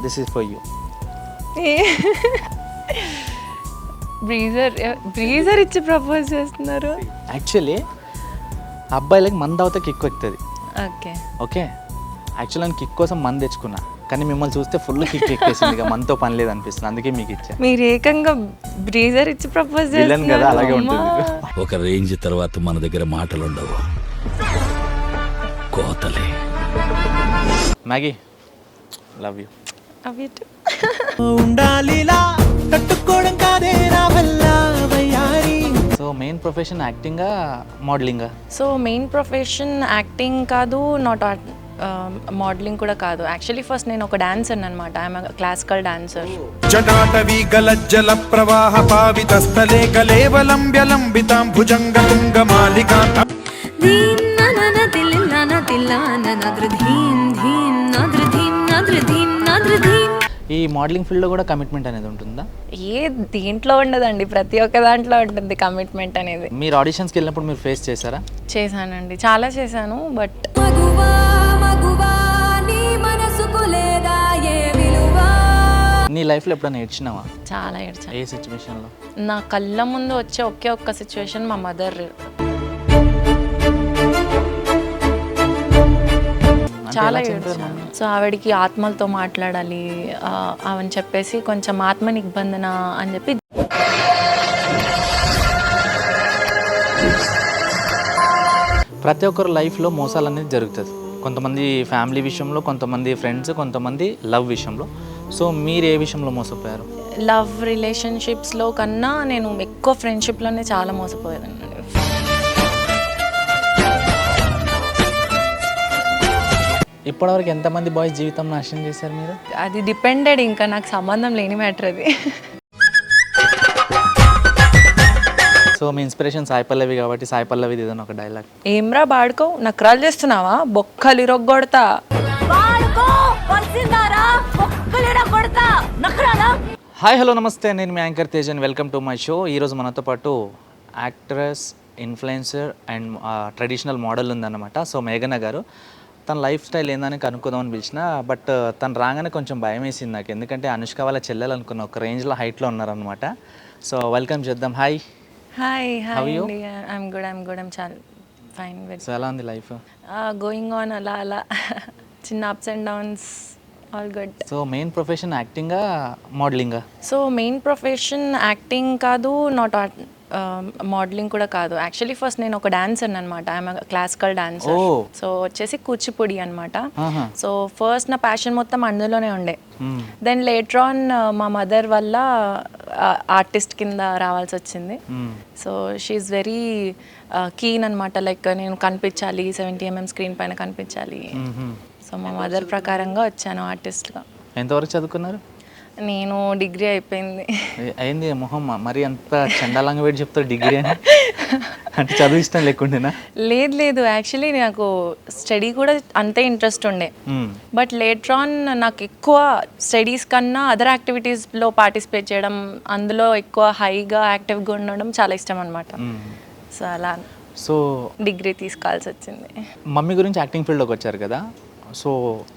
This is for you. Brezza ఇచ్చి propose చేస్తున్నారు. Actually అబ్బాయిలకి మంది అవుతే కిక్ ఎక్కుతుంది. ఓకే ఓకే, యాక్చువల్లీ నేను కిక్ కోసం మంది తెచ్చుకున్నా, కానీ మిమ్మల్ని చూస్తే ఫుల్ కిక్ ఎక్కేసింది. ఇక మనతో పని లేదు అనిపిస్తుంది, అందుకే మీకు ఇచ్చా. మీరు ఏకంగా బ్రీజర్ ఇచ్చి ప్రపోజ్ విలన్ కదా, అలాగే చేస్తున్నారు. ఉంటుంది. ఒక రేంజ్ తర్వాత మన దగ్గర మాటలు ఉండవు, కోతలే. Maggie, love you. అవి సో మెయిన్ ప్రొఫెషన్ యాక్టింగా, మోడలింగా? సో మెయిన్ ప్రొఫెషన్ యాక్టింగ్ కాదు, నాట్ మోడలింగ్ కూడా కాదు. యాక్చువల్లీ ఫస్ట్ నేను ఒక డాన్సర్ అనమాట. I'm classical dancer. జటాటవీ గలజ్జల ప్రవాహ పావిత స్థలే కలేవలంబ్య లంబితాం భుజంగ తుంగ మాలికా ఈ మోడలింగ్ ఫీల్డ్లో కూడా కమిట్మెంట్ అనేది ఉంటుందా? ఏ దీంట్లో ఉండదండి, ప్రతి ఒక్క దాంట్లో ఉంటుంది కమిట్మెంట్ అనేది. మీరు ఆడిషన్స్కి వెళ్ళినప్పుడు మీరు ఫేస్ చేశారా? చేశానండి, చాలా చేశాను. బట్ నీ లైఫ్లో ఎప్పుడైనా ఏడ్చినావా? చాలా ఏడ్చాను. ఏ సిచ్యువేషన్లో? నా కళ్ళ ముందు వచ్చే ఒకే ఒక్క సిచ్యువేషన్, మా మదర్ చాలా ఏడ్చాను. సో ఆవిడికి ఆత్మలతో మాట్లాడాలి అని చెప్పేసి కొంచెం ఆత్మ నిబంధన అని చెప్పి ప్రతి ఒక్కరు లైఫ్లో మోసాలు అనేది జరుగుతుంది. కొంతమంది ఫ్యామిలీ విషయంలో, కొంతమంది ఫ్రెండ్స్, కొంతమంది లవ్ విషయంలో. సో మీరు ఏ విషయంలో మోసపోయారు? లవ్ రిలేషన్షిప్స్లో కన్నా నేను ఎక్కువ ఫ్రెండ్షిప్లోనే చాలా మోసపోయేదండి. ఇప్పటివరకు ఎంతమంది బాయ్స్ జీవితం నాశనం చేశారు మీరు? అది డిపెండెడ్, ఇంకా నాకు సంబంధం లేని మ్యాటర్ అది. సో మీ ఇన్స్పిరేషన్ సాయి పల్లవి కాబట్టి సాయి పల్లవి ఏదైనా ఒక డైలాగ్. ఏమ్రా బాడుకో, నక్రాలు చేస్తున్నావా, బొక్కలు ఇరొగ్గొడతా. హాయ్ హలో నమస్తే, నేను మీ anchor Tej and welcome to my show. ఈరోజు మనతో పాటు actress, influencer and traditional model ఉందన్నమాట. సో మేఘన గారు. తన లైఫ్ స్టైల్ ఏందని కనుక్కుందామని పిలిచిన, బట్ తను రాగానే కొంచెం భయం వేసింది నాకు, ఎందుకంటే అనుష్క వాళ్ళ చెల్లెలు అనుకున్న ఒక రేంజ్లో హైట్లో ఉన్నారనమాట. సో వెల్కమ్ చేద్దాం. Hi. Hi How are hi you? అండి. I'm good. ఐమ్ చాలా ఫైన్. సో ఎలా ఉంది లైఫ్? గోయింగ్ ఆన్ అలా అలా చిన్న ups and downs, all good. So main profession యాక్టింగా, మోడలింగా? సో మెయిన్ ప్రొఫెషన్ యాక్టింగ్ కాదు, నాట్ మోడలింగ్ కూడా కాదు. యాక్చువల్లీ ఫస్ట్ నేను ఒక డాన్సర్ అనమాట. I'm classical dancer. సో వచ్చేసి కూచిపూడి అనమాట. సో ఫస్ట్ నా ప్యాషన్ మొత్తం అందులోనే ఉండే. దెన్ లేటర్ ఆన్ మా మదర్ వల్ల ఆర్టిస్ట్ కింద రావాల్సి వచ్చింది. సో షీఈస్ వెరీ కీన్ అనమాట. లైక్ నేను కనిపించాలి, 70mm స్క్రీన్ పైన కనిపించాలి. సో మా మదర్ ప్రకారంగా వచ్చాను ఆర్టిస్ట్గా. ఎంతవరకు చదువుకున్నారు? నేను డిగ్రీ అయిపోయింది. అయింది మొహం మరి అంత చండాలంగా పెట్టి చెప్తారు డిగ్రీ అని. అంటే చదువు ఇష్టం లేకుండేనా? లేదు, యాక్చువల్లీ నాకు స్టడీ కూడా అంతే ఇంట్రెస్ట్ ఉండే. బట్ లేటర్ ఆన్ నాకు ఎక్కువ స్టడీస్ కన్నా అదర్ యాక్టివిటీస్లో పార్టిసిపేట్ చేయడం, అందులో ఎక్కువ హైగా యాక్టివ్గా ఉండడం చాలా ఇష్టం అనమాట. సో అలా సో డిగ్రీ తీసుకోవాల్సి వచ్చింది. మమ్మీ గురించి యాక్టింగ్ ఫీల్డ్లోకి వచ్చారు కదా, సో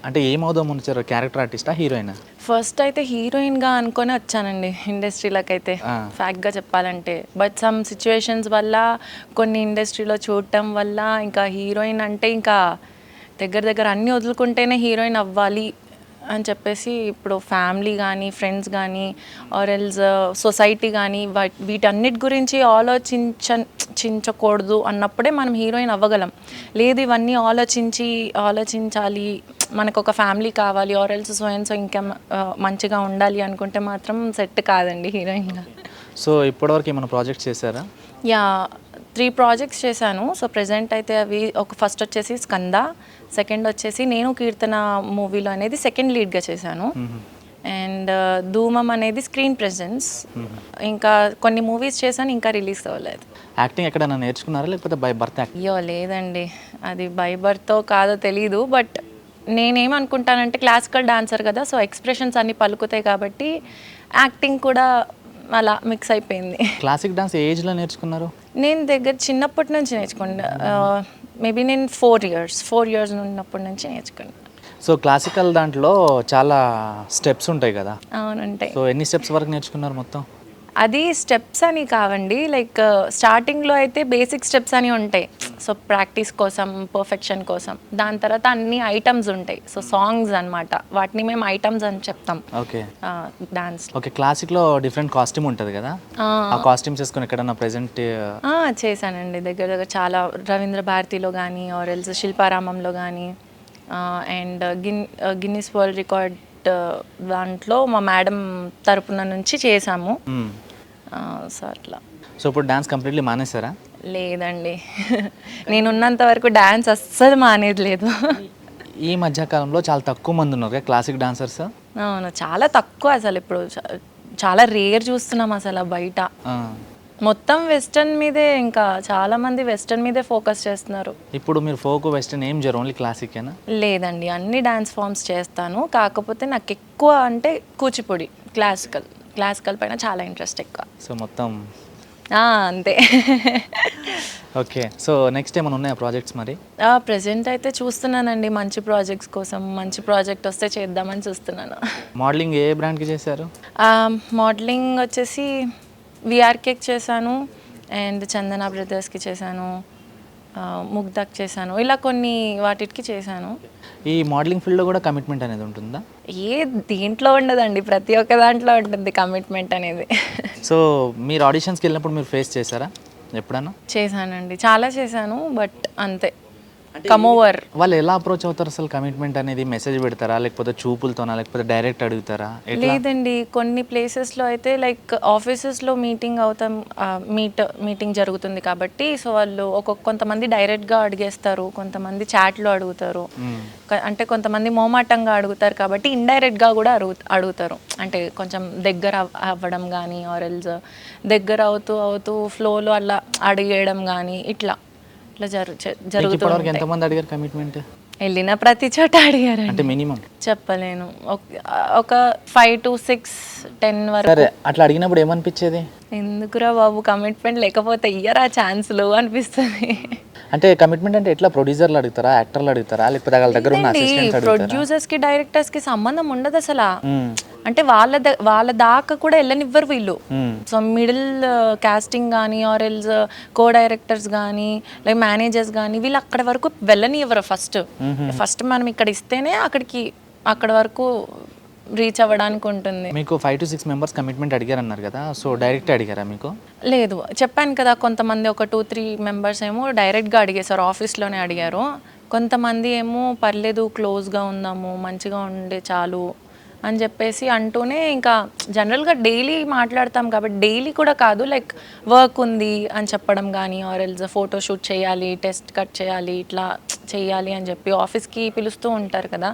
అంటే ఏమవుదాం వచ్చారు? క్యారెక్టర్ ఆర్టిస్టా, హీరోయినా? ఫస్ట్ అయితే హీరోయిన్గా అనుకొని వచ్చానండి ఇండస్ట్రీలోకి అయితే, ఫ్యాక్ట్గా చెప్పాలంటే. బట్ సమ్ సిచ్యువేషన్స్ వల్ల, కొన్ని ఇండస్ట్రీలో చూడటం వల్ల ఇంకా హీరోయిన్ అంటే ఇంకా దగ్గర అన్నీ వదులుకుంటేనే హీరోయిన్ అవ్వాలి అని చెప్పేసి ఇప్పుడు ఫ్యామిలీ కానీ, ఫ్రెండ్స్ కానీ, ఆర్ ఎల్స్ సొసైటీ కానీ వీటన్నిటి గురించి ఆలోచించకూడదు అన్నప్పుడే మనం హీరోయిన్ అవ్వగలం. లేదు ఇవన్నీ ఆలోచించాలి, మనకు ఒక ఫ్యామిలీ కావాలి, ఆర్ ఎల్స్ సో ఇంకా మంచిగా ఉండాలి అనుకుంటే మాత్రం సెట్ కాదండి హీరోయిన్గా. సో ఇప్పటివరకు ఏమైనా ప్రాజెక్ట్స్ చేశారా? యా, 3 ప్రాజెక్ట్స్ చేశాను. సో ప్రెజెంట్ అయితే అవి ఫస్ట్ వచ్చేసి స్కంద, సెకండ్ వచ్చేసి నేను కీర్తన మూవీలో అనేది సెకండ్ లీడ్గా చేశాను. అండ్ ధూమం అనేది స్క్రీన్ ప్రెజెన్స్. ఇంకా కొన్ని మూవీస్ చేశాను, ఇంకా రిలీజ్ అవ్వలేదు. యాక్టింగ్ ఎక్కడైనా నేర్చుకున్నారా లేకపోతే బై బర్త్? అయ్యో లేదండి, అది బై బర్త్తో కాదో తెలీదు. బట్ నేనేమనుకుంటానంటే క్లాసికల్ డాన్సర్ కదా, సో ఎక్స్ప్రెషన్స్ అన్నీ పలుకుతాయి కాబట్టి యాక్టింగ్ కూడా అలా మిక్స్ అయిపోయింది. క్లాసిక్ డాన్స్ ఏ ఏజ్లో నేర్చుకున్నారు? నేను చిన్నప్పటి నుంచి నేర్చుకున్నా. మేబీ నేను 4 years ఉన్నప్పటి నుంచి నేర్చుకున్నాను. సో క్లాసికల్ దాంట్లో చాలా స్టెప్స్ ఉంటాయి కదా, అవునుంటాయి. సో ఎన్ని స్టెప్స్ వరకు నేర్చుకున్నారు మొత్తం? అది స్టెప్స్ అని కావండి, లైక్ స్టార్టింగ్లో అయితే బేసిక్ స్టెప్స్ అని ఉంటాయి. సో ప్రాక్టీస్ కోసం, పర్ఫెక్షన్ కోసం. దాని తర్వాత అన్ని ఐటమ్స్ ఉంటాయి. సో సాంగ్స్ అన్నమాట, వాటిని మేము ఐటమ్స్ అని చెప్తాం. Okay dance. ఓకే, క్లాసిక్లో డిఫరెంట్ కాస్ట్యూమ్ ఉంటుంది కదా, ఆ కాస్ట్యూమ్స్ వేసుకొని ఎక్కడన్నా ప్రెజెంట్? చేశానండి దగ్గర దగ్గర చాలా. రవీంద్ర భారతిలో కానీ ఆర్ ఎల్స్ శిల్పారామంలో కానీ అండ్ గిన్నిస్ వరల్డ్ రికార్డ్ దాంట్లో మా మేడం తరపున నుంచి చేశాము. సో అట్లా. సో ఇప్పుడు డాన్స్ కంప్లీట్లీ మానేశారా? లేదండి, నేనున్నంత వరకు డాన్స్ అస్సలు మానేది లేదు. ఈ మధ్యకాలంలో చాలా తక్కువ మంది ఉన్నారు కదా క్లాసిక్ డాన్సర్స్. అవును, చాలా తక్కువ అసలు. ఇప్పుడు చాలా రేర్ చూస్తున్నాం అసలు బయట. మొత్తం వెస్టర్న్ మీదే, ఇంకా చాలా మంది వెస్టర్న్ మీదే ఫోకస్ చేస్తున్నారు. ఇప్పుడు మీరు ఫోక్ వెస్టర్న్ ఏం చేయరు, ఓన్లీ క్లాసికేనా? లేదండి, అన్ని డాన్స్ ఫామ్స్ చేస్తాను. కాకపోతే నాకు ఎక్కువ అంటే కూచిపూడి, క్లాసికల్ పైన చాలా ఇంట్రెస్ట్ ఎక్కువ. సో మొత్తం అంతే. ఓకే, సో నెక్స్ట్ ఏమైనా ఉన్నాయా ప్రాజెక్ట్స్ మరి? ప్రెసెంట్ అయితే చూస్తున్నానండి, మంచి ప్రాజెక్ట్స్ కోసం. మంచి ప్రాజెక్ట్ వస్తే చేద్దామని చూస్తున్నాను. మోడలింగ్ ఏ బ్రాండ్కి చేశారు? మోడలింగ్ వచ్చేసి విఆర్కేకి చేశాను, అండ్ చందన బ్రదర్స్కి చేశాను, ముగ్ధకి చేశాను, ఇలా కొన్ని వాటికి చేశాను. ఈ మోడలింగ్ ఫీల్డ్లో కూడా కమిట్మెంట్ అనేది ఉంటుందా? దీంట్లో ఉండదండి, ప్రతి ఒక్క దాంట్లో ఉంటుంది కమిట్మెంట్ అనేది. సో మీరు ఆడిషన్స్కి వెళ్ళినప్పుడు మీరు ఫేస్ చేశారా ఎప్పుడన్నా? చేశానండి, చాలా చేశాను, బట్ అంతే, కమ్ ఓవర్. వాళ్ళు ఎలా అప్రోచ్ అవుతారు అసలు? కమిట్మెంట్ అనేది మెసేజ్ పెడతారా, లేకపోతే చూపులతోనా, లేకపోతే డైరెక్ట్ అడుగుతారా? లేదండి, కొన్ని ప్లేసెస్లో అయితే లైక్ ఆఫీసెస్లో మీటింగ్ అవుతాం, మీటింగ్ జరుగుతుంది కాబట్టి, సో వాళ్ళు కొంతమంది డైరెక్ట్గా అడిగేస్తారు, కొంతమంది చాట్లో అడుగుతారు. అంటే కొంతమంది మోమాటంగా అడుగుతారు కాబట్టి ఇండైరెక్ట్గా కూడా అడుగుతారు. అంటే కొంచెం దగ్గర అవ్వడం కానీ ఆర్ ఎల్స్ దగ్గర అవుతూ ఫ్లోలో అలా అడిగేయడం కానీ ఇట్లా జరుగుతుంది. ఎంతమంది అడిగారు కమిట్మెంట్? వెళ్ళిన ప్రతి చోట అడిగారు. అంటే మినిమం చెప్పలేను, ఒక 5 to 6, 10 వరకు. సరే, అట్లా అడిగినప్పుడు ఏమనిపించేది? ఎందుకురా బాబు, కమిట్మెంట్ లేకపోతే ఇయ్యరా ఛాన్స్లు అనిపిస్తుంది. అంటే కమిట్మెంట్ అంటే ఎట్లా? ప్రొడ్యూసర్లు అడుగుతారా, యాక్టర్లు అడుగుతారా, లేకపోతే వాళ్ళ దగ్గర ఉన్న అసిస్టెంట్స్ అడుగుతారా? ప్రొడ్యూసర్స్ కి డైరెక్టర్స్ కి సంబంధం ఉండదు అసలు. అంటే వాళ్ళ దాకా కూడా వెళ్ళనివ్వరు వీళ్ళు. సో మిడిల్ కాస్టింగ్ కానీ ఆర్ ఎల్స్ కో డైరెక్టర్స్ కానీ లైక్ మేనేజర్స్ కానీ వీళ్ళు అక్కడ వరకు వెళ్ళనివ్వరు. ఫస్ట్ మనం ఇక్కడ ఇస్తేనే అక్కడ వరకు రీచ్ అవ్వడానికి ఉంటుంది. మీకు 5 to 6 మెంబర్స్ కమిట్మెంట్ అడిగారన్నారు కదా, సో డైరెక్ట్ అడిగారా మీకు? లేదు, చెప్పాను కదా, కొంతమంది ఒక 2-3 మెంబర్స్ ఏమో డైరెక్ట్గా అడిగేశారు, ఆఫీస్లోనే అడిగారు. కొంతమంది ఏమో పర్లేదు, క్లోజ్గా ఉందాము, మంచిగా ఉండే చాలు అని చెప్పేసి అంటూనే, ఇంకా జనరల్గా డైలీ మాట్లాడతాం కాబట్టి, డైలీ కూడా కాదు, లైక్ వర్క్ ఉంది అని చెప్పడం కానీ ఆర్ ఎల్స్ ఫోటోషూట్ చేయాలి, టెస్ట్ కట్ చేయాలి, ఇట్లా చేయాలి అని చెప్పి ఆఫీస్కి పిలుస్తూ ఉంటారు కదా.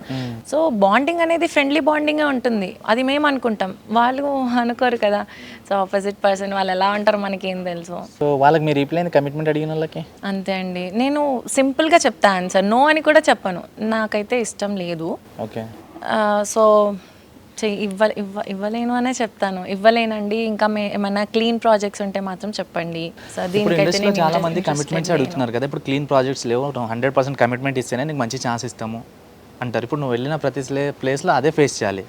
సో బాండింగ్ అనేది ఫ్రెండ్లీ బాండింగే ఉంటుంది, అది మేము అనుకుంటాం, వాళ్ళు అనుకోరు కదా. సో ఆపోజిట్ పర్సన్ వాళ్ళు ఎలా ఉంటారు మనకేం తెలుసు. సో వాళ్ళకి మీరు రిప్లై కమిట్మెంట్ అడిగిన వాళ్ళకి? అంతే అండి, నేను సింపుల్గా చెప్తా ఆన్సర్, నో అని కూడా చెప్పను, నాకైతే ఇష్టం లేదు. ఓకే, సో ఇవ్వలేను అనే చెప్తాను, ఇవ్వలేనండి, ఇంకా ఏమైనా క్లీన్ ప్రాజెక్ట్స్ ఉంటే మాత్రం చెప్పండి. సో దీనికైతే చాలా మంది కమిట్మెంట్స్ అడుగుతున్నారు కదా, ఇప్పుడు క్లీన్ ప్రాజెక్ట్స్ లేవు, 100% కమిట్మెంట్ ఇస్తేనే నీకు మంచి ఛాన్స్ ఇస్తాము అంటారు. ఇప్పుడు నువ్వు వెళ్ళిన ప్రతి ప్లేస్లో అదే ఫేస్ చేయాలి,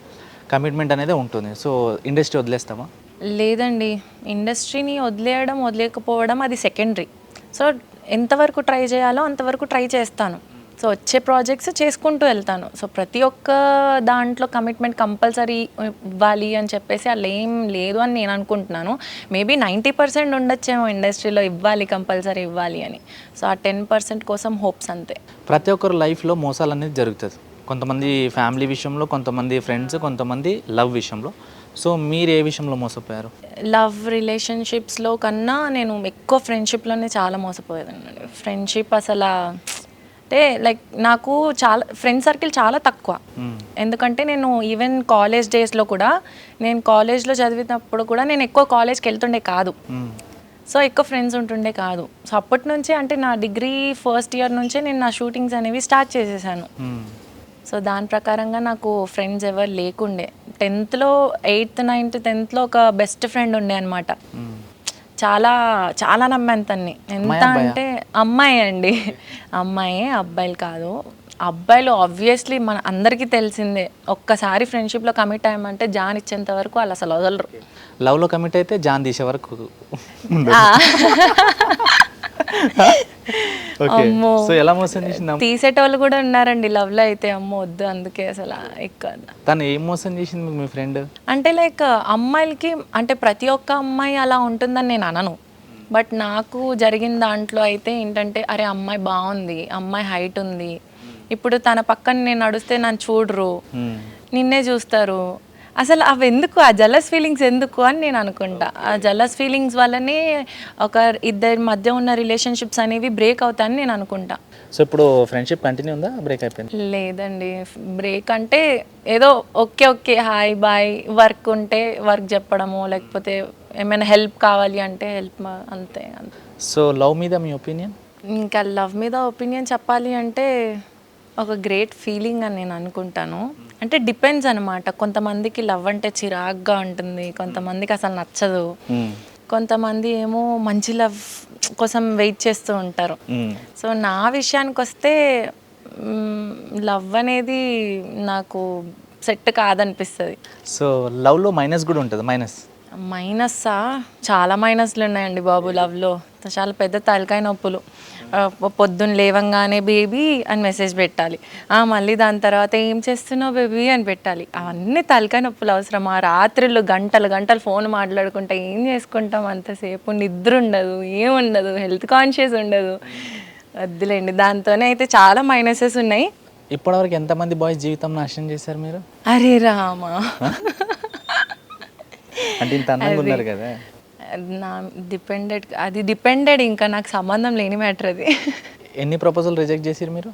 కమిట్మెంట్ అనేది ఉంటుంది. సో ఇండస్ట్రీ వదిలేస్తావా? లేదండి, ఇండస్ట్రీని వదిలేకపోవడం అది సెకండరీ. సో ఎంతవరకు ట్రై చేయాలో అంతవరకు ట్రై చేస్తాను. సో వచ్చే ప్రాజెక్ట్స్ చేసుకుంటూ వెళ్తాను. సో ప్రతి ఒక్క దాంట్లో కమిట్మెంట్ కంపల్సరీ ఇవ్వాలి అని చెప్పేసి అలా ఏం లేదు అని నేను అనుకుంటున్నాను. మేబీ 90% ఉండొచ్చేమో ఇండస్ట్రీలో కంపల్సరీ ఇవ్వాలి అని. సో ఆ 10% కోసం హోప్స్ అంతే. ప్రతి ఒక్కరు లైఫ్లో మోసాలు అనేది జరుగుతుంది, కొంతమంది ఫ్యామిలీ విషయంలో, కొంతమంది ఫ్రెండ్స్, కొంతమంది లవ్ విషయంలో. సో మీరు ఏ విషయంలో మోసపోయారు? లవ్ రిలేషన్షిప్స్లో కన్నా నేను ఎక్కువ ఫ్రెండ్షిప్లోనే చాలా మోసపోయేదాన్ని. ఫ్రెండ్షిప్ అసలు అంటే లైక్ నాకు చాలా ఫ్రెండ్ సర్కిల్ చాలా తక్కువ. ఎందుకంటే నేను ఈవెన్ కాలేజ్ డేస్లో కూడా, నేను కాలేజ్లో చదివినప్పుడు కూడా నేను ఎక్కువ కాలేజ్కి వెళ్తుండే కాదు. సో ఎక్కువ ఫ్రెండ్స్ ఉంటుండే కాదు. సో అప్పటి నుంచే, అంటే నా డిగ్రీ ఫస్ట్ ఇయర్ నుంచే నేను నా షూటింగ్స్ అనేవి స్టార్ట్ చేసేసాను. సో దాని ప్రకారంగా నాకు ఫ్రెండ్స్ ఎవరు లేకుండే. 10th, 8th, 9th, 10th ఒక బెస్ట్ ఫ్రెండ్ ఉండే అనమాట. చాలా చాలా నమ్మాను తన్ని. ఎంత అంటే అమ్మాయి అండి, అమ్మాయి, అబ్బాయిలు కాదు. అబ్బాయిలు ఆబ్వియస్లీ మన అందరికీ తెలిసిందే, ఒక్కసారి ఫ్రెండ్షిప్లో కమిట్ అయ్యామంటే జాన్ ఇచ్చేంత వరకు వాళ్ళు అసలు వదలరు. లవ్లో కమిట్ అయితే జాన్ తీసే వరకు. అమ్మో, సో ఎలా మోసం చేసింది? తీసేటోళ్ళు కూడా ఉన్నారండి లవ్లో అయితే. అమ్మో వద్దు, అందుకే అసలు ఎక్కువ. తను ఏం మోసం చేసింది మీ ఫ్రెండ్? అంటే లైక్ అమ్మాయిలకి అంటే ప్రతి ఒక్క అమ్మాయి అలా ఉంటుందని నేను అనను, బట్ నాకు జరిగిన దాంట్లో అయితే ఏంటంటే, అరే అమ్మాయి బాగుంది, అమ్మాయి హైట్ ఉంది, ఇప్పుడు తన పక్కన నేను నడుస్తే నన్ను చూడరు, నిన్నే చూస్తారు, అసలు అవి ఎందుకు, ఆ జలస్ ఫీలింగ్స్ ఎందుకు అని నేను అనుకుంటా. ఆ జలస్ ఫీలింగ్స్ వల్లనే ఒక ఇద్దరి మధ్య ఉన్న రిలేషన్షిప్స్ అనేవి బ్రేక్ అవుతాయని నేను అనుకుంటా. సో ఇప్పుడు ఫ్రెండ్షిప్ కంటిన్యూ ఉందా, బ్రేక్ అయిపోయింది? లేదండి, బ్రేక్ అంటే ఏదో okay okay hi bye, work ఉంటే వర్క్ చెప్పడము, లేకపోతే ఏమైనా హెల్ప్ కావాలి అంటే హెల్ప్, అంతే. సో లవ్ మీద మీ ఒపీనియన్? ఇంకా లవ్ మీద ఒపీనియన్ చెప్పాలి అంటే ఒక గ్రేట్ ఫీలింగ్ అని నేను అనుకుంటాను. అంటే డిపెండ్స్ అనమాట, కొంతమందికి లవ్ అంటే చిరాగ్గా ఉంటుంది, కొంతమందికి అసలు నచ్చదు, కొంతమంది ఏమో మంచి లవ్ కోసం వెయిట్ చేస్తూ ఉంటారు. సో నా విషయానికి వస్తే లవ్ అనేది నాకు సెట్ కాదనిపిస్తుంది. సో లవ్లో మైనస్ కూడా ఉంటుంది? మైనస్సా? చాలా మైనస్లు ఉన్నాయండి బాబు లవ్లో, చాలా పెద్ద తలకాయ నొప్పులు. పొద్దున్న లేవంగానే బేబీ అని మెసేజ్ పెట్టాలి, మళ్ళీ దాని తర్వాత ఏం చేస్తున్నావు బేబీ అని పెట్టాలి. అవన్నీ తలకాయ నొప్పులు అవసరమా? రాత్రులు గంటలు గంటలు ఫోన్ మాట్లాడుకుంటా ఏం చేసుకుంటాం అంతసేపు? నిద్ర ఉండదు, ఏముండదు, హెల్త్ కాన్షియస్ ఉండదు, వద్దులేండి. దాంతోనే అయితే చాలా మైనసెస్ ఉన్నాయి. ఇప్పటివరకు ఎంతమంది బాయ్స్ జీవితం నాశనం చేశారు మీరు? అరే రామా, అంటే ఇంత అందంగా ఉన్నారు కదా. నా డిపెండెడ్, ఇంకా నాకు సంబంధం లేని మ్యాటర్ అది. ఎన్ని ప్రపోజల్ రిజెక్ట్ చేసిరు మీరు?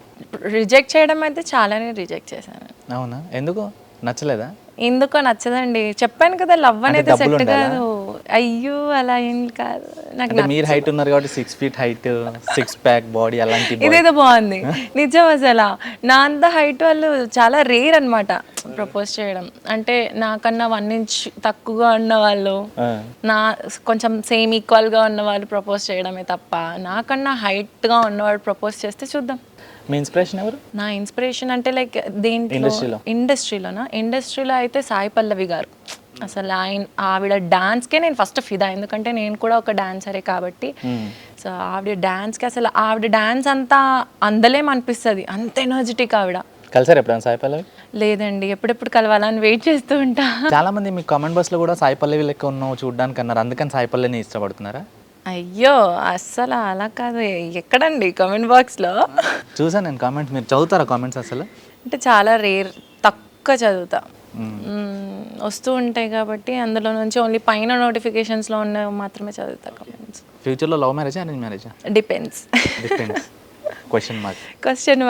రిజెక్ట్ చేయడం అయితే చాలానే రిజెక్ట్ చేశాను. అవునా? ఎందుకు నచ్చలేదా? ఎందుకో నచ్చదండి, చెప్పాను కదా లవ్ అనేది సెట్ కాదు. అయ్యో అలా ఏం కాదు నాకు. మీరు హైట్ ఉన్నారు కాబట్టి 6 feet హైట్, 6 pack బాడీ అలాంటి. ఇదేదో బాగుంది నిజం. అసలు నా అంత హైట్ వాళ్ళు చాలా రేర్ అనమాట ప్రపోజ్ చేయడం. అంటే నాకన్నా 1 inch తక్కువగా ఉన్న వాళ్ళు, నా కొంచెం సేమ్ ఈక్వల్గా ఉన్న వాళ్ళు ప్రపోజ్ చేయడమే తప్ప, నాకన్నా హైట్గా ఉన్నవాడు ప్రపోజ్ చేస్తే చూద్దాం. మీ ఇన్స్పిరేషన్ ఎవరు? నా ఇన్స్పిరేషన్ అంటే లైక్ ఇండస్ట్రీలో అయితే సాయి పల్లవి గారు. అసలు ఆవిడ డాన్స్కే నేను ఫస్ట్ ఫిదా, ఎందుకంటే నేను కూడా ఒక డాన్సరే కాబట్టి. సో ఆవిడ డాన్స్కి అసలు ఆవిడ డాన్స్ అంతా అందలేమనిపిస్తుంది, అంత ఎనర్జెటిక్ ఆవిడ. కలిసారు ఎప్పుడైనా సాయి పల్లవి? లేదండి, ఎప్పుడెప్పుడు కలవాలని వెయిట్ చేస్తూ ఉంటా. చాలా మంది మీ కామెంట్ బాక్స్లో కూడా సాయి పల్లవి లెక్క ఉన్నావు చూడడానికి అన్నారు, అందుకని సాయి పల్లవిని ఇష్టపడుతున్నారా? అయ్యో అస్సలు అలా కాదు. ఎక్కడండి కామెంట్ బాక్స్లో? చూసాను నేను కామెంట్స్. మీరు చదువుతారా కామెంట్స్ అసలు? అంటే చాలా రేర్, తక్కువ చదువుతా. వస్తూ ఉంటాయి కాబట్టి అందులో నుంచి ఓన్లీ పైన నోటిఫికేషన్స్లో ఉన్న మాత్రమే చదువుతా కామెంట్స్. ఫ్యూచర్లో లవ్ మ్యారేజా అరేంజ్ మ్యారేజా? డిపెండ్స్. Question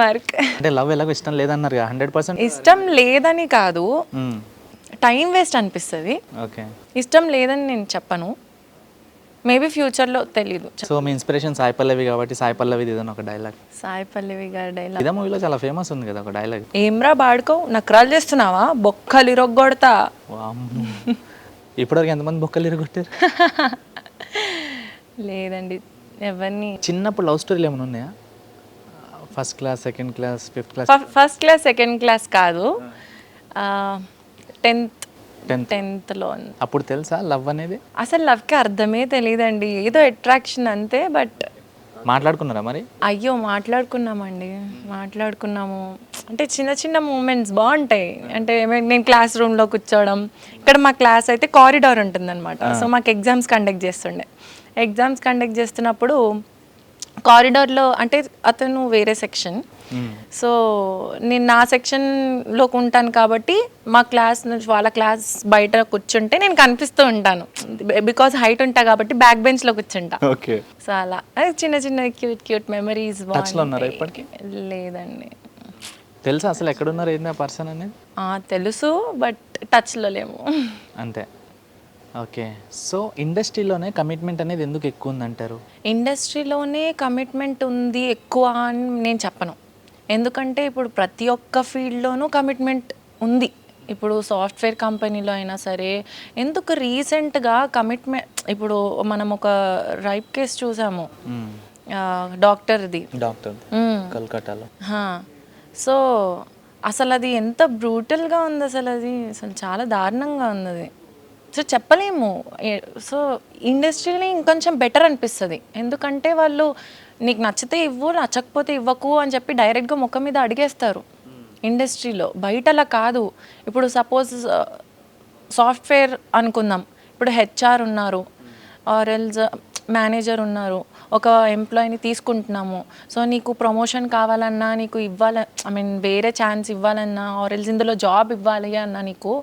mark. అంటే లవ్ ఎలాగో ఇష్టం లేదన్నారు 100%. ఇష్టం లేదని కాదు, టైం వేస్ట్ అనిపిస్తుంది. ఓకే, ఇష్టం లేదని నేను చెప్పను, మేబీ ఫ్యూచర్లో తెలీదు. సో మీ ఇన్స్పిరేషన్ సాయి పల్లవి కాబట్టి సాయి పల్లవి ఏదైనా ఒక డైలాగ్. సాయి పల్లవి గారి డైలాగ్ ఇదే మూవీలో చాలా ఫేమస్ ఉంది కదా ఒక డైలాగ్. ఏమ్రా బాడుకో నకరాలు చేస్తున్నావా, బొక్కలు ఇరగొడతా. ఇప్పటివరకు ఎంతమంది బొక్కలు ఇరగొట్టారు? లేదండి ఎవరిని. చిన్నప్పుడు లవ్ స్టోరీలు ఏమైనా ఉన్నాయా? First class, second class, fifth class? First class second class కాదు, 10th అప్పుడు తెలుసా లవ్ అనేది? అసలు లవ్కి అర్థమే తెలియదండి, ఏదో అట్రాక్షన్ అంతే. బట్ మాట్లాడుకున్నారా మరి? అయ్యో మాట్లాడుకున్నామండి, మాట్లాడుకున్నాము. అంటే చిన్న చిన్న మూమెంట్స్ బాగుంటాయి. అంటే నేను క్లాస్ రూమ్లో కూర్చోవడం, ఇక్కడ మా క్లాస్ అయితే కారిడార్ ఉంటుందన్నమాట. సో మాకు ఎగ్జామ్స్ కండక్ట్ చేస్తున్నప్పుడు కారిడార్లో, అంటే అతను వేరే సెక్షన్, సో నేను నా సెక్షన్లోకి ఉంటాను కాబట్టి మా క్లాస్ నుంచి వాళ్ళ క్లాస్ బయట కూర్చుంటే నేను కనిపిస్తూ ఉంటాను, బికాజ్ హైట్ ఉంటా కాబట్టి బ్యాక్ బెంచ్లో కూర్చుంటా. ఓకే, సో అలా చిన్న చిన్న క్యూట్ మెమరీస్. ఇప్పటికి లేదండి. తెలుసా అసలు ఎక్కడున్నారు ఏంటి ఆ పర్సన్ అనేది? తెలుసు, బట్ టచ్లో లేము అంతే. ఓకే, సో ఇండస్ట్రీలోనే కమిట్మెంట్ అనేది ఎందుకు ఎక్కువ ఉందంటారు? ఇండస్ట్రీలోనే కమిట్మెంట్ ఉంది ఎక్కువ అని నేను చెప్పను, ఎందుకంటే ఇప్పుడు ప్రతి ఒక్క ఫీల్డ్లోనూ కమిట్మెంట్ ఉంది. ఇప్పుడు సాఫ్ట్వేర్ కంపెనీలో అయినా సరే ఎందుకు రీసెంట్గా కమిట్మెంట్, ఇప్పుడు మనం ఒక రైప్ కేసు చూసాము డాక్టర్ది. డాక్టర్ కల్కట్టాలో. సో అసలు అది ఎంత బ్రూటల్గా ఉంది, అసలు చాలా దారుణంగా ఉంది అది. సో చెప్పలేము. సో ఇండస్ట్రీని ఇంకొంచెం బెటర్ అనిపిస్తుంది, ఎందుకంటే వాళ్ళు నీకు నచ్చితే ఇవ్వు, నచ్చకపోతే ఇవ్వకు అని చెప్పి డైరెక్ట్గా ముఖం మీద అడిగేస్తారు ఇండస్ట్రీలో. బయట అలా కాదు. ఇప్పుడు సపోజ్ సాఫ్ట్వేర్ అనుకుందాం, ఇప్పుడు హెచ్ఆర్ ఉన్నారు ఆర్ఎల్స్ మేనేజర్ ఉన్నారు, ఒక ఎంప్లాయీని తీసుకుంటున్నాము. సో నీకు ప్రమోషన్ కావాలన్నా, నీకు ఐ మీన్ వేరే ఛాన్స్ ఇవ్వాలన్నా, ఆర్ఎల్స్ ఇందులో జాబ్ ఇవ్వాలి అన్నా నీకు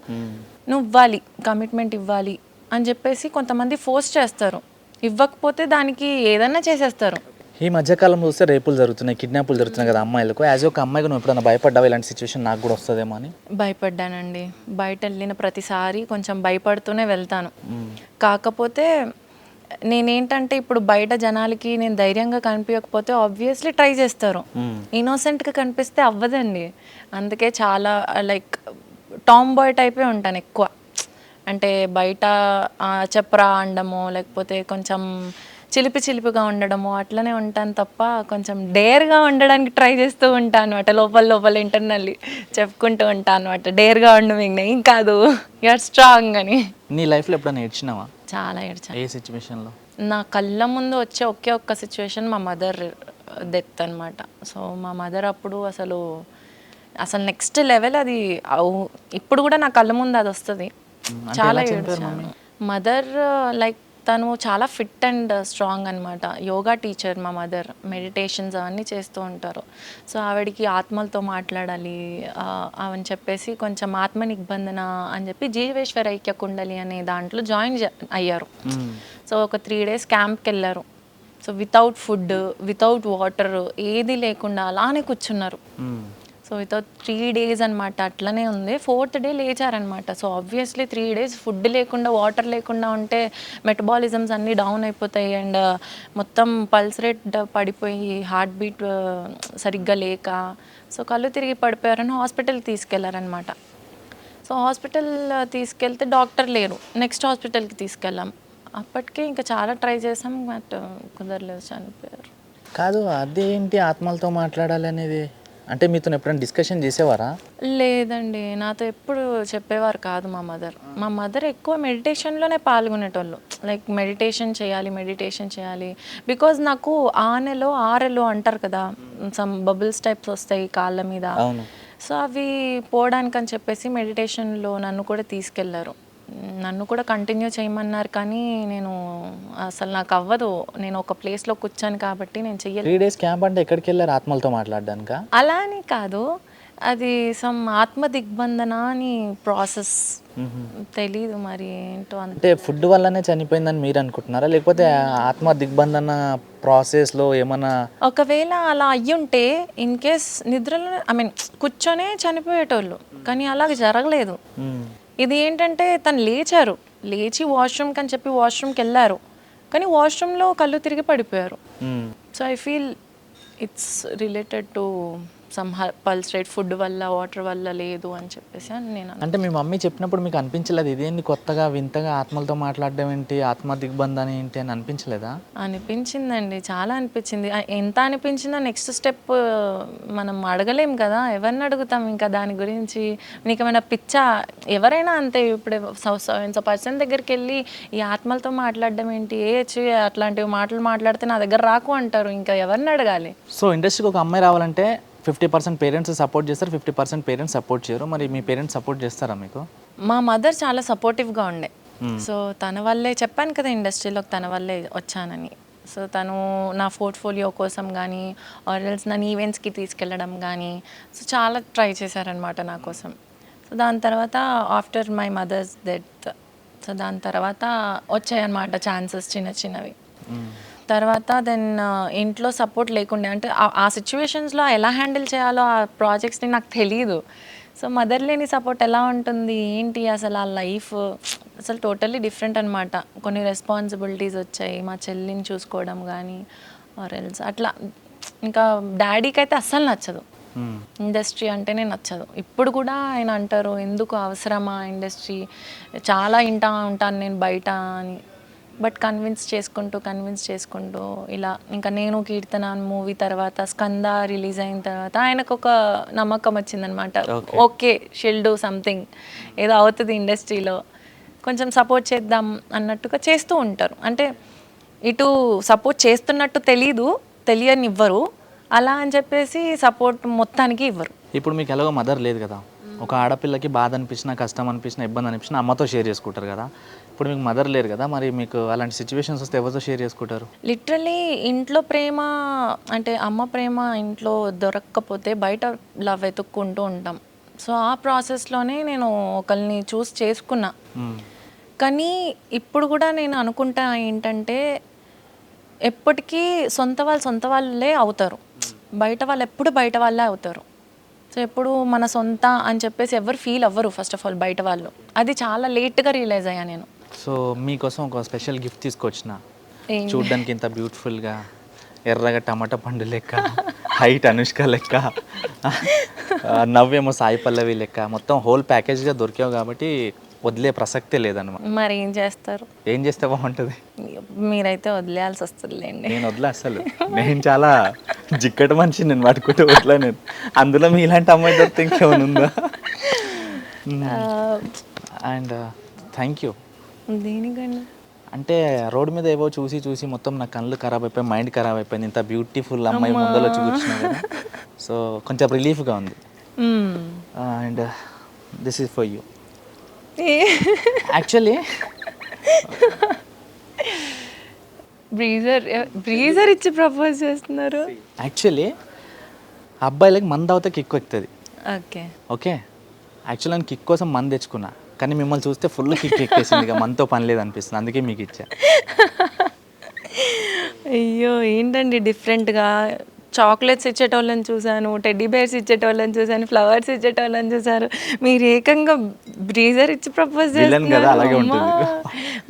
నువ్వు ఇవ్వాలి, కమిట్మెంట్ ఇవ్వాలి అని చెప్పేసి కొంతమంది ఫోర్స్ చేస్తారు. ఇవ్వకపోతే దానికి ఏదన్నా చేసేస్తారు. ఈ మధ్యకాలం చూస్తే రేపులు జరుగుతున్నాయి, కిడ్నాపులు జరుగుతున్నాయి కదా అమ్మాయిలకు. యాజ్ ఒక అమ్మాయిగా నువ్వు ఎప్పుడైనా భయపడ్డావు ఇలాంటి సిచ్యువేషన్ నాకు కూడా వస్తుందేమో అని? భయపడ్డానండి. బయట వెళ్ళిన ప్రతిసారి కొంచెం భయపడుతూనే వెళ్తాను. కాకపోతే నేనేంటంటే ఇప్పుడు బయట జనాలకి నేను ధైర్యంగా కనిపించకపోతే ఆబ్వియస్లీ ట్రై చేస్తారు. ఇన్నోసెంట్గా కనిపిస్తే అవ్వదండి. అందుకే చాలా లైక్ టామ్ బాయ్ టైపే ఉంటాను ఎక్కువ. అంటే బయట చెప్పరా అనడమో, లేకపోతే కొంచెం చిలిపిగా ఉండడము అట్లనే ఉంటాను తప్ప కొంచెం డేర్గా ఉండడానికి ట్రై చేస్తూ ఉంటాను అనమాట. లోపల ఇంటర్నల్లీ చెప్పుకుంటూ ఉంటాను అనమాట, డేర్గా ఉండడం ఏం కాదు, యూఆర్ స్ట్రాంగ్ అని. నీ లైఫ్లో ఎప్పుడైనా ఏడ్చినావా? చాలా ఏడ్చాను. ఏ సిచ్యువేషన్లో? నా కళ్ళ ముందు వచ్చే ఒక్క సిచ్యువేషన్ మా మదర్ డెత్ అనమాట. సో మా మదర్ అప్పుడు అసలు నెక్స్ట్ లెవెల్ అది. ఇప్పుడు కూడా నా కళ్ళ ముందు అది వస్తుంది. చాలా ఏడ్చాను. మదర్ లైక్ తను చాలా ఫిట్ అండ్ స్ట్రాంగ్ అనమాట. యోగా టీచర్ మా మదర్, మెడిటేషన్స్ అవన్నీ చేస్తూ ఉంటారు. సో ఆవిడికి ఆత్మలతో మాట్లాడాలి అని చెప్పేసి కొంచెం ఆత్మ నిబంధన అని చెప్పి జీవేశ్వర ఐక్య కుండలి అనే దాంట్లో జాయిన్ అయ్యారు. సో ఒక 3 days క్యాంప్కి వెళ్ళారు. So without food, without water, ఏది లేకుండా అలానే కూర్చున్నారు. సో వితౌట్ 3 days అనమాట. అట్లనే ఉంది. 4th day లేచారనమాట. సో ఆబ్వియస్లీ 3 days ఫుడ్ లేకుండా, వాటర్ లేకుండా ఉంటే మెటబాలిజమ్స్ అన్నీ డౌన్ అయిపోతాయి అండ్ మొత్తం పల్స్ రేట్ పడిపోయి, హార్ట్ బీట్ సరిగ్గా లేక సో కళ్ళు తిరిగి పడిపోయారని హాస్పిటల్కి తీసుకెళ్లారనమాట. సో హాస్పిటల్ తీసుకెళ్తే డాక్టర్ లేరు. నెక్స్ట్ హాస్పిటల్కి తీసుకెళ్ళాం. అప్పటికే ఇంకా చాలా ట్రై చేసాం, బట్ కుదరలేదు, చనిపోయారు. కాదు, అదేంటి ఆత్మలతో మాట్లాడాలి అనేది? అంటే మీతో ఎప్పుడైనా డిస్కషన్ చేసేవారా? లేదండి, నాతో ఎప్పుడు చెప్పేవారు కాదు మా మదర్. ఎక్కువ మెడిటేషన్లోనే పాల్గొనేటోళ్ళు. లైక్ మెడిటేషన్ చేయాలి బికాజ్ నాకు ఆనెలో ఆరెలో అంటారు కదా, సమ్ బబుల్స్ టైప్స్ వస్తాయి కాళ్ళ మీద. సో అవి పోవడానికి అని చెప్పేసి మెడిటేషన్లో నన్ను కూడా తీసుకెళ్లారు. నన్ను కూడా కంటిన్యూ చేయమన్నారు, కానీ నేను అసలు నాకు అవ్వదు. నేను ఒక ప్లేస్లో కూర్చాను కాబట్టి నేను చెయ్యలేదు. 3 days క్యాంప్ అంటే ఎక్కడికి వెళ్ళారు ఆత్మలతో మాట్లాడడానికా? అలా అని కాదు, అది సమ్ ఆత్మ దిగ్బంధన అని ప్రాసెస్, తెలీదు మరి ఏంటో. అంటే ఫుడ్ వల్లనే చనిపోయిందని మీరు అనుకుంటున్నారా, లేకపోతే ఆత్మ దిగ్బంధన ప్రాసెస్లో ఏమన్నా? ఒకవేళ అలా అయ్యుంటే ఇన్ కేస్ నిద్రలో కూర్చొనే చనిపోయేటోళ్ళు, కానీ అలా జరగలేదు. ఇది ఏంటంటే తను లేచి వాష్రూమ్కి అని చెప్పి వాష్రూమ్కి వెళ్ళారు, కానీ వాష్రూమ్లో కళ్ళు తిరిగి పడిపోయారు. So I feel it's related to some pulse rate, food వల్ల, వాటర్ వల్ల లేదు అని చెప్పేసి నేను. అంటే మీ మమ్మీ చెప్పినప్పుడు మీకు అనిపించలేదు ఇదేంటి కొత్తగా వింతగా ఆత్మలతో మాట్లాడడం ఏంటి, ఆత్మ దిగ్బంధన ఏంటి అని అనిపించలేదా? అనిపించిందండి, చాలా అనిపించింది. ఎంత అనిపించిందో నెక్స్ట్ స్టెప్ మనం అడగలేం కదా, ఎవరిని అడుగుతాం ఇంకా దాని గురించి. నీకు ఏమైనా పిచ్చా? ఎవరైనా అంతే. ఇప్పుడు పర్సన్ దగ్గరికి వెళ్ళి ఈ ఆత్మలతో మాట్లాడడం ఏంటి, అట్లాంటివి మాట్లాడితే నా దగ్గర రాకు అంటారు, ఇంకా ఎవరిని అడగాలి? సో ఇండస్ట్రీకి ఒక అమ్మాయి రావాలంటే 50% పేరెంట్స్ సపోర్ట్ చేస్తారు, 50% పేరెంట్స్ సపోర్ట్ చేయరు. మరి మీ పేరెంట్స్ సపోర్ట్ చేస్తారా మీకు? మా మదర్ చాలా సపోర్టివ్గా ఉండే. సో తన వల్లే, చెప్పాను కదా ఇండస్ట్రీలోకి తన వల్లే వచ్చానని. సో తను నా పోర్ట్ఫోలియో కోసం కానీ ఆర్ఎల్స్ నన్ను ఈవెంట్స్కి తీసుకెళ్ళడం కానీ సో చాలా ట్రై చేశారనమాట నా కోసం. సో దాని తర్వాత after my mother's death, so దాని తర్వాత వచ్చాయన్నమాట ఛాన్సెస్ చిన్నవి. తర్వాత దెన్ ఇంట్లో సపోర్ట్ లేకుండే, అంటే ఆ సిచ్యువేషన్స్లో ఎలా హ్యాండిల్ చేయాలో ఆ ప్రాజెక్ట్స్ని నాకు తెలీదు. సో మదర్ లేని సపోర్ట్ ఎలా ఉంటుంది ఏంటి, అసలు ఆ లైఫ్ అసలు టోటల్లీ డిఫరెంట్ అనమాట. కొన్ని రెస్పాన్సిబిలిటీస్ వచ్చాయి, మా చెల్లిని చూసుకోవడం కానీ ఆర్ ఎల్స్ అట్లా. ఇంకా డాడీకి అయితే అస్సలు నచ్చదు. ఇండస్ట్రీ అంటేనే నచ్చదు. ఇప్పుడు కూడా ఆయన అంటారు, ఎందుకు అవసరమా ఇండస్ట్రీ, చాలా ఉంటాను నేను బయట అని. బట్ కన్విన్స్ చేసుకుంటూ ఇలా ఇంకా నేను కీర్తన మూవీ తర్వాత స్కంద రిలీజ్ అయిన తర్వాత ఆయనకు ఒక నమ్మకం వచ్చిందనమాట. ఓకే షిల్ డూ సంథింగ్, ఏదో అవుతుంది ఇండస్ట్రీలో, కొంచెం సపోర్ట్ చేద్దాం అన్నట్టుగా చేస్తూ ఉంటారు. అంటే ఇటు సపోర్ట్ చేస్తున్నట్టు తెలియనివ్వరు, అలా అని చెప్పేసి సపోర్ట్ మొత్తానికి ఇవ్వరు. ఇప్పుడు మీకు ఎలాగో మదర్ లేదు కదా, ఒక ఆడపిల్లకి బాధ అనిపించినా, కష్టం అనిపించినా, ఇబ్బంది అనిపించినా అమ్మతో షేర్ చేసుకుంటారు కదా. ఇప్పుడు మీకు మదర్ లేరు కదా, మరి మీకు అలాంటి సిచ్యువేషన్స్ వస్తే ఎవరితో షేర్ చేసుకుంటారు? లిటరలీ ఇంట్లో ప్రేమ అంటే అమ్మ ప్రేమ ఇంట్లో దొరక్కపోతే బయట లవ్ వెతుక్కుంటూ ఉంటాం. సో ఆ ప్రాసెస్లోనే నేను ఒకరిని చూస్ చేసుకున్నా. కానీ ఇప్పుడు కూడా నేను అనుకుంటా ఏంటంటే, ఎప్పటికీ సొంత వాళ్ళే అవుతారు, బయట వాళ్ళు ఎప్పుడు బయట వాళ్ళే అవుతారు. సో ఎప్పుడు మన సొంత అని చెప్పేసి ఎవరు ఫీల్ అవ్వరు ఫస్ట్ ఆఫ్ ఆల్ బయట వాళ్ళు. అది చాలా లేట్గా రియలైజ్ అయ్యా నేను. సో మీకోసం ఒక స్పెషల్ గిఫ్ట్ తీసుకొచ్చిన, చూడ్డానికి ఇంత బ్యూటిఫుల్గా ఎర్రగా టమాటా పండు లెక్క, హైట్ అనుష్క లెక్క, నవ్వేమో సాయి పల్లవి లెక్క, మొత్తం హోల్ ప్యాకేజ్గా దొరికావు కాబట్టి వదిలే ప్రసక్తే లేదన్నమాట. మరి ఏం చేస్తారు? ఏం చేస్తే బాగుంటుంది? మీరైతే వదిలేయాల్సి వస్తుందిలేండి. నేను వదిలే అసలు, నేను చాలా జిక్కటి మనిషి, నేను పట్టుకుంటే వదిలే. నేను అందులో మీ ఇలాంటి అమ్మాయి దొరికితే ఇంకేమైనా ఉందా? And thank you. దేనికండి? అంటే రోడ్ మీద ఏవో చూసి మొత్తం నా కళ్ళు ఖరాబ్ అయిపోయి, మైండ్ ఖరాబ్ అయిపోయింది. ఇంత బ్యూటిఫుల్ అమ్మాయి ముందర వచ్చి కూర్చున్నా కదా, సో కొంచెం రిలీఫ్గా ఉంది. And this is for you. Actually Brezza ఇచ్చి ప్రపోజ్ చేస్తున్నారు. యాక్చువల్లీ అబ్బాయిలకి మందు అవుతే కిక్ ఎక్కుతుంది. ఓకే యాక్చువల్లీ నేను కిక్ కోసం మందు తెచ్చుకున్నా, కానీ మిమ్మల్ని చూస్తే ఫుల్ కిక్ ఎక్కేసింది, ఇక మనతో పని లేదు అనిపిస్తుంది, అందుకే మీకు ఇచ్చా. అయ్యో ఏంటండి డిఫరెంట్గా, చాక్లెట్స్ ఇచ్చేటోళ్ళని చూశాను, టెడ్డీ బేర్స్ ఇచ్చేటోళ్ళని చూశాను, ఫ్లవర్స్ ఇచ్చేటోళ్ళని చూశారు, మీరు ఏకంగా బ్రీజర్ ఇచ్చి ప్రపోజ్ చేస్తున్నారు.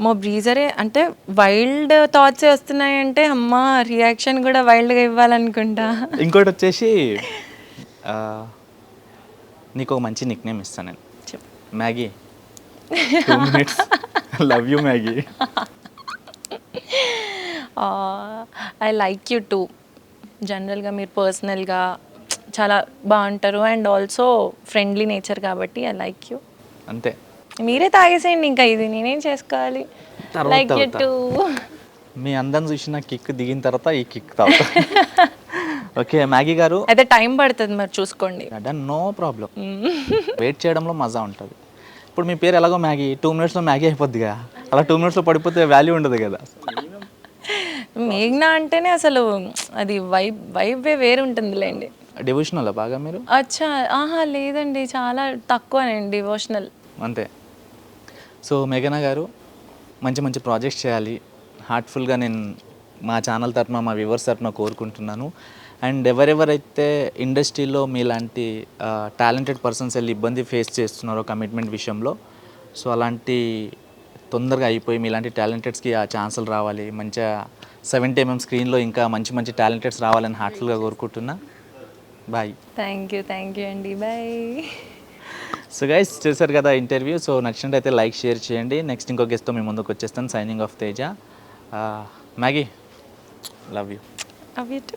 మా బ్రీజరే అంటే వైల్డ్ థాట్సే వస్తున్నాయంటే, అమ్మా రియాక్షన్ కూడా వైల్డ్గా ఇవ్వాలనుకుంటా. ఇంకోటి వచ్చేసి నీకు ఒక మంచి నిక్ నేమ్ ఇస్తాను నేను, Maggi. 2 minutes. Love you Maggi. I like you two. జనరల్గా మీరు పర్సనల్గా చాలా బాగుంటారు అండ్ ఆల్సో ఫ్రెండ్లీ నేచర్ కాబట్టి ఐ లైక్ యూ. అంతే, మీరే తాగేసేయండి, ఇంకా ఇది నేనేం చేసుకోవాలి. Like you two. మీ అందం చూసిన కిక్ దిగిన తర్వాత ఈ కిక్ తాగుతా. ఓకే మ్యాగీ గారు, అయితే టైం పడుతుంది మరి చూసుకోండి. నో ప్రాబ్లం, వెయిట్ చేయడంలో మజా ఉంటుంది. ఇప్పుడు మీ పేరు ఎలాగో మ్యాగీ, 2 minutesలో మ్యాగీ అయిపోద్దిగా, అలా 2 minutesలో పడిపోతే వాల్యూ ఉండదు కదా. మేఘ్నా అంటేనే అసలు అది వైబే వేరు ఉంటుందిలేండి. డివోషనల్ బాగా మీరు? అచ్చా లేదండి, చాలా తక్కువనండి డివోషనల్. అంతే. సో మేఘనా గారు, మంచి మంచి ప్రాజెక్ట్స్ చేయాలి హార్ట్ఫుల్గా నేను మా ఛానల్ తరఫున, మా వ్యూవర్స్ తరఫున కోరుకుంటున్నాను. అండ్ ఎవరెవరైతే ఇండస్ట్రీలో మీలాంటి టాలెంటెడ్ పర్సన్స్ వెళ్ళి ఇబ్బంది ఫేస్ చేస్తున్నారో కమిట్మెంట్ విషయంలో, సో అలాంటి తొందరగా అయిపోయి మీలాంటి టాలెంటెడ్స్కి ఆ ఛాన్సులు రావాలి, మంచిగా 70 mm స్క్రీన్లో ఇంకా మంచి మంచి టాలెంటెడ్స్ రావాలని హార్ట్ఫుల్గా కోరుకుంటున్నా. బాయ్. థ్యాంక్ యూ అండి, బాయ్. సో గైస్ చూసారు కదా ఇంటర్వ్యూ. సో నచ్చినట్టయితే లైక్ షేర్ చేయండి. నెక్స్ట్ ఇంకో గెస్ట్తో మీ ముందుకు వచ్చేస్తాను. Signing off Teja. Maggi, love you. Love you two.